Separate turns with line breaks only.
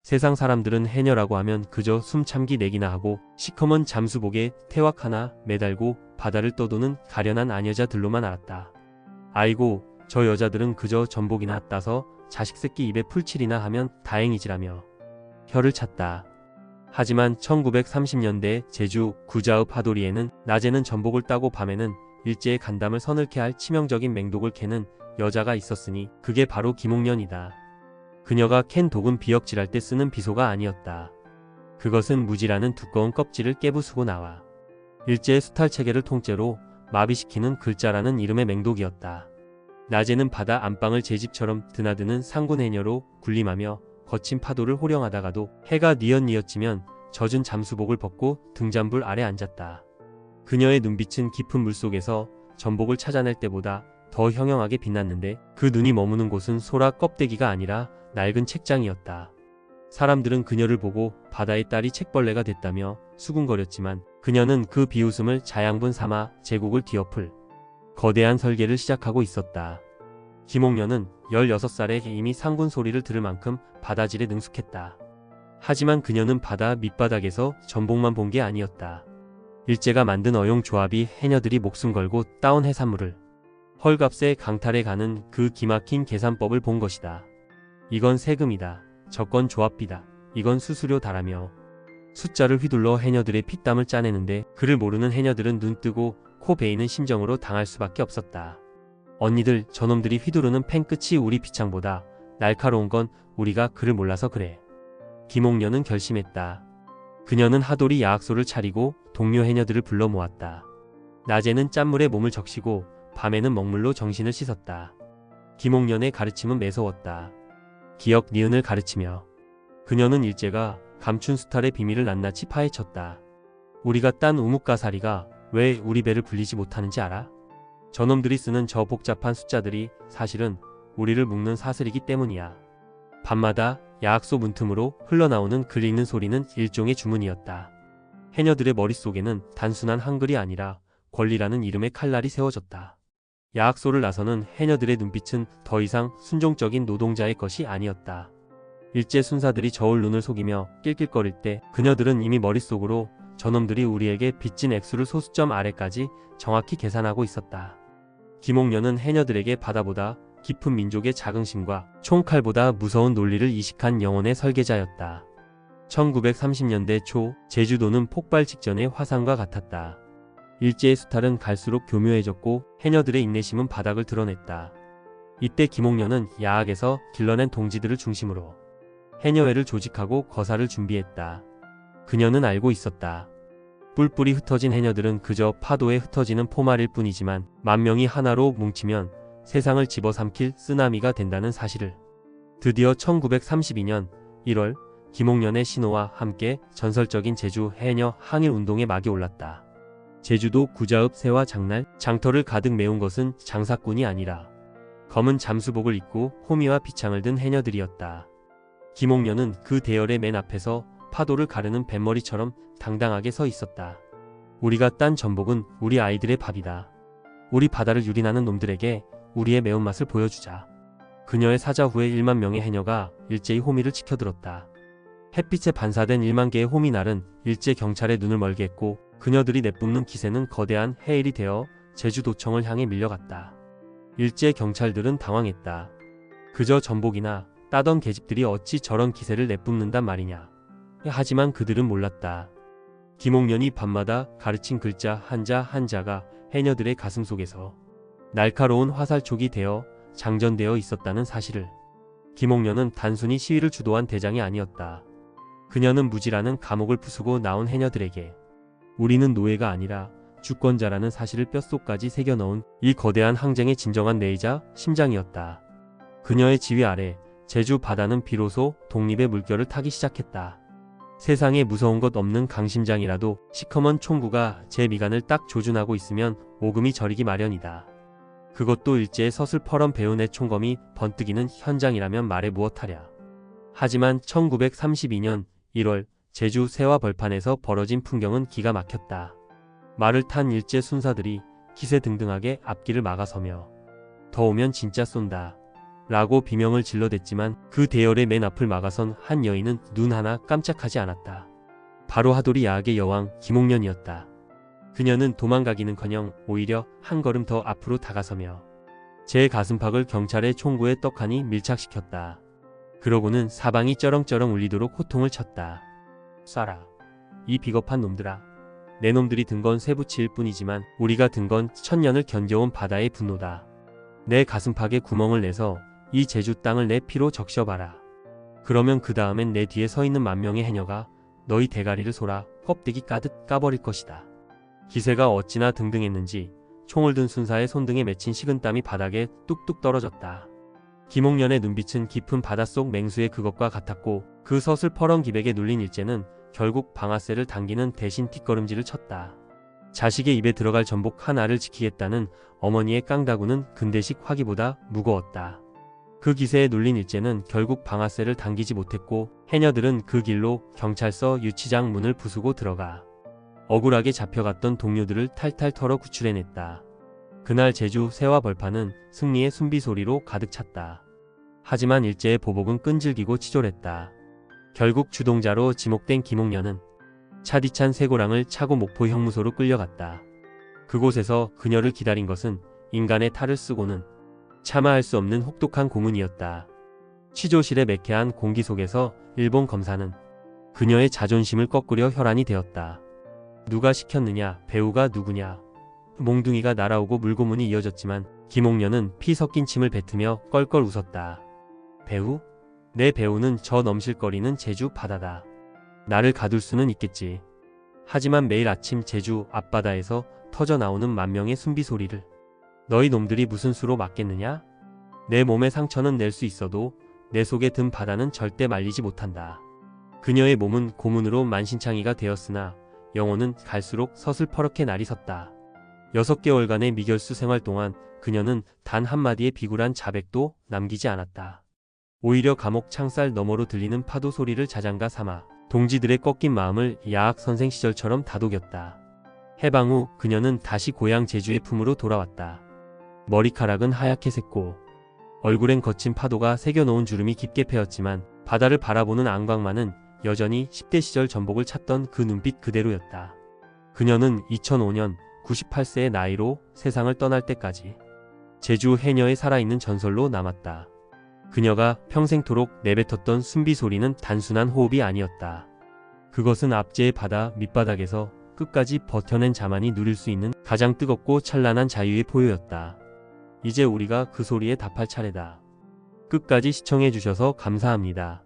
세상 사람들은 해녀라고 하면 그저 숨참기 내기나 하고 시커먼 잠수복에 태왁 하나 매달고 바다를 떠도는 가련한 아녀자들로만 알았다. 아이고, 저 여자들은 그저 전복이나 따서 자식 새끼 입에 풀칠이나 하면 다행이지라며 혀를 찼다. 하지만 1930년대 제주 구자읍 하도리에는 낮에는 전복을 따고 밤에는 일제의 간담을 서늘케 할 치명적인 맹독을 캐는 여자가 있었으니 그게 바로 김옥년이다. 그녀가 캔 독은 비역질할 때 쓰는 비소가 아니었다. 그것은 무지라는 두꺼운 껍질을 깨부수고 나와 일제의 수탈체계를 통째로 마비시키는 글자라는 이름의 맹독이었다. 낮에는 바다 안방을 제 집처럼 드나드는 상군 해녀로 군림하며 거친 파도를 호령하다가도 해가 뉘엿뉘엿지면 젖은 잠수복을 벗고 등잔불 아래 앉았다. 그녀의 눈빛은 깊은 물속에서 전복을 찾아낼 때보다 더 형형하게 빛났는데 그 눈이 머무는 곳은 소라 껍데기가 아니라 낡은 책장이었다. 사람들은 그녀를 보고 바다의 딸이 책벌레가 됐다며 수군거렸지만 그녀는 그 비웃음을 자양분 삼아 제국을 뒤엎을 거대한 설계를 시작하고 있었다. 김옥년은 16살에 이미 상군 소리를 들을 만큼 바다질에 능숙했다. 하지만 그녀는 바다 밑바닥에서 전복만 본 게 아니었다. 일제가 만든 어용조합이 해녀들이 목숨 걸고 따온 해산물을 헐값에 강탈해 가는 그 기막힌 계산법을 본 것이다. 이건 세금이다. 저건 조합비다. 이건 수수료다라며 숫자를 휘둘러 해녀들의 피땀을 짜내는데 그를 모르는 해녀들은 눈뜨고 코 베이는 심정으로 당할 수밖에 없었다. 언니들, 저놈들이 휘두르는 펜 끝이 우리 비창보다 날카로운 건 우리가 그를 몰라서 그래. 김옥년은 결심했다. 그녀는 하도리 야학소를 차리고 동료 해녀들을 불러 모았다. 낮에는 짠물에 몸을 적시고 밤에는 먹물로 정신을 씻었다. 김옥년의 가르침은 매서웠다. 기억 니은을 가르치며 그녀는 일제가 감춘 수탈의 비밀을 낱낱이 파헤쳤다. 우리가 딴 우뭇가사리가 왜 우리 배를 불리지 못하는지 알아? 저놈들이 쓰는 저 복잡한 숫자들이 사실은 우리를 묶는 사슬이기 때문이야. 밤마다 야학소 문틈으로 흘러나오는 글 읽는 소리는 일종의 주문이었다. 해녀들의 머릿속에는 단순한 한글이 아니라 권리라는 이름의 칼날이 세워졌다. 야학소를 나서는 해녀들의 눈빛은 더 이상 순종적인 노동자의 것이 아니었다. 일제 순사들이 저울 눈을 속이며 낄낄거릴 때 그녀들은 이미 머릿속으로 저놈들이 우리에게 빚진 액수를 소수점 아래까지 정확히 계산하고 있었다. 김옥년은 해녀들에게 바다보다 깊은 민족의 자긍심과 총칼보다 무서운 논리를 이식한 영혼의 설계자였다. 1930년대 초 제주도는 폭발 직전의 화산과 같았다. 일제의 수탈은 갈수록 교묘해졌고 해녀들의 인내심은 바닥을 드러냈다. 이때 김옥년은 야학에서 길러낸 동지들을 중심으로 해녀회를 조직하고 거사를 준비했다. 그녀는 알고 있었다. 뿔뿔이 흩어진 해녀들은 그저 파도에 흩어지는 포말일 뿐이지만 만 명이 하나로 뭉치면 세상을 집어삼킬 쓰나미가 된다는 사실을. 드디어 1932년 1월 김옥년의 신호와 함께 전설적인 제주 해녀 항일 운동의 막이 올랐다. 제주도 구자읍 새와 장날, 장터를 가득 메운 것은 장사꾼이 아니라 검은 잠수복을 입고 호미와 비창을 든 해녀들이었다. 김옥년은 그 대열의 맨 앞에서 파도를 가르는 뱃머리처럼 당당하게 서 있었다. 우리가 딴 전복은 우리 아이들의 밥이다. 우리 바다를 유린하는 놈들에게 우리의 매운맛을 보여주자. 그녀의 사자 후에 1만 명의 해녀가 일제히 호미를 치켜들었다. 햇빛에 반사된 1만 개의 호미날은 일제 경찰의 눈을 멀게 했고 그녀들이 내뿜는 기세는 거대한 해일이 되어 제주도청을 향해 밀려갔다. 일제 경찰들은 당황했다. 그저 전복이나 따던 계집들이 어찌 저런 기세를 내뿜는단 말이냐. 하지만 그들은 몰랐다. 김옥년이 밤마다 가르친 글자 한자 한자가 해녀들의 가슴 속에서 날카로운 화살촉이 되어 장전되어 있었다는 사실을. 김옥년은 단순히 시위를 주도한 대장이 아니었다. 그녀는 무지라는 감옥을 부수고 나온 해녀들에게 우리는 노예가 아니라 주권자라는 사실을 뼛속까지 새겨넣은 이 거대한 항쟁의 진정한 내이자 심장이었다. 그녀의 지휘 아래 제주 바다는 비로소 독립의 물결을 타기 시작했다. 세상에 무서운 것 없는 강심장이라도 시커먼 총구가 제 미간을 딱 조준하고 있으면 오금이 저리기 마련이다. 그것도 일제의 서슬퍼런 배운의 총검이 번뜩이는 현장이라면 말해 무엇하랴. 하지만 1932년 1월 제주 새와 벌판에서 벌어진 풍경은 기가 막혔다. 말을 탄 일제 순사들이 기세등등하게 앞길을 막아서며 더 오면 진짜 쏜다. 라고 비명을 질러댔지만 그 대열의 맨 앞을 막아선 한 여인은 눈 하나 깜짝하지 않았다. 바로 하도리 야학의 여왕 김옥년이었다. 그녀는 도망가기는커녕 오히려 한 걸음 더 앞으로 다가서며 제 가슴팍을 경찰의 총구에 떡하니 밀착시켰다. 그러고는 사방이 쩌렁쩌렁 울리도록 호통을 쳤다. 쏴라. 이 비겁한 놈들아. 내 놈들이 든 건 쇠붙이일 뿐이지만 우리가 든 건 천년을 견뎌온 바다의 분노다. 내 가슴팍에 구멍을 내서 이 제주 땅을 내 피로 적셔봐라. 그러면 그 다음엔 내 뒤에 서 있는 만명의 해녀가 너희 대가리를 소라 껍데기 까듯 까버릴 것이다. 기세가 어찌나 등등했는지 총을 든 순사의 손등에 맺힌 식은땀이 바닥에 뚝뚝 떨어졌다. 김옥년의 눈빛은 깊은 바닷속 맹수의 그것과 같았고 그 서슬퍼런 기백에 눌린 일제는 결국 방아쇠를 당기는 대신 뒷걸음질을 쳤다. 자식의 입에 들어갈 전복 하나를 지키겠다는 어머니의 깡다구는 근대식 화기보다 무거웠다. 그 기세에 눌린 일제는 결국 방아쇠를 당기지 못했고 해녀들은 그 길로 경찰서 유치장 문을 부수고 들어가 억울하게 잡혀갔던 동료들을 탈탈 털어 구출해냈다. 그날 제주 새와 벌판은 승리의 순비소리로 가득 찼다. 하지만 일제의 보복은 끈질기고 치졸했다. 결국 주동자로 지목된 김옥년은 차디찬 쇠고랑을 차고 목포 형무소로 끌려갔다. 그곳에서 그녀를 기다린 것은 인간의 탈을 쓰고는 차마 할 수 없는 혹독한 고문이었다. 취조실의 매캐한 공기 속에서 일본 검사는 그녀의 자존심을 꺾으려 혈안이 되었다. 누가 시켰느냐, 배우가 누구냐. 몽둥이가 날아오고 물고문이 이어졌지만 김옥년은 피 섞인 침을 뱉으며 껄껄 웃었다. 배우? 내 배우는 저 넘실거리는 제주 바다다. 나를 가둘 수는 있겠지. 하지만 매일 아침 제주 앞바다에서 터져나오는 만명의 순비소리를 너희 놈들이 무슨 수로 막겠느냐? 내 몸의 상처는 낼 수 있어도 내 속에 든 바다는 절대 말리지 못한다. 그녀의 몸은 고문으로 만신창이가 되었으나 영혼은 갈수록 서슬퍼렇게 날이 섰다. 6개월간의 미결수 생활 동안 그녀는 단 한마디의 비굴한 자백도 남기지 않았다. 오히려 감옥 창살 너머로 들리는 파도 소리를 자장가 삼아 동지들의 꺾인 마음을 야학 선생 시절처럼 다독였다. 해방 후 그녀는 다시 고향 제주의 품으로 돌아왔다. 머리카락은 하얗게 샜고 얼굴엔 거친 파도가 새겨놓은 주름이 깊게 패였지만 바다를 바라보는 안광만은 여전히 10대 시절 전복을 찾던 그 눈빛 그대로였다. 그녀는 2005년 98세의 나이로 세상을 떠날 때까지 제주 해녀의 살아있는 전설로 남았다. 그녀가 평생토록 내뱉었던 순비소리는 단순한 호흡이 아니었다. 그것은 압제의 바다 밑바닥에서 끝까지 버텨낸 자만이 누릴 수 있는 가장 뜨겁고 찬란한 자유의 포효였다. 이제 우리가 그 소리에 답할 차례다. 끝까지 시청해주셔서 감사합니다.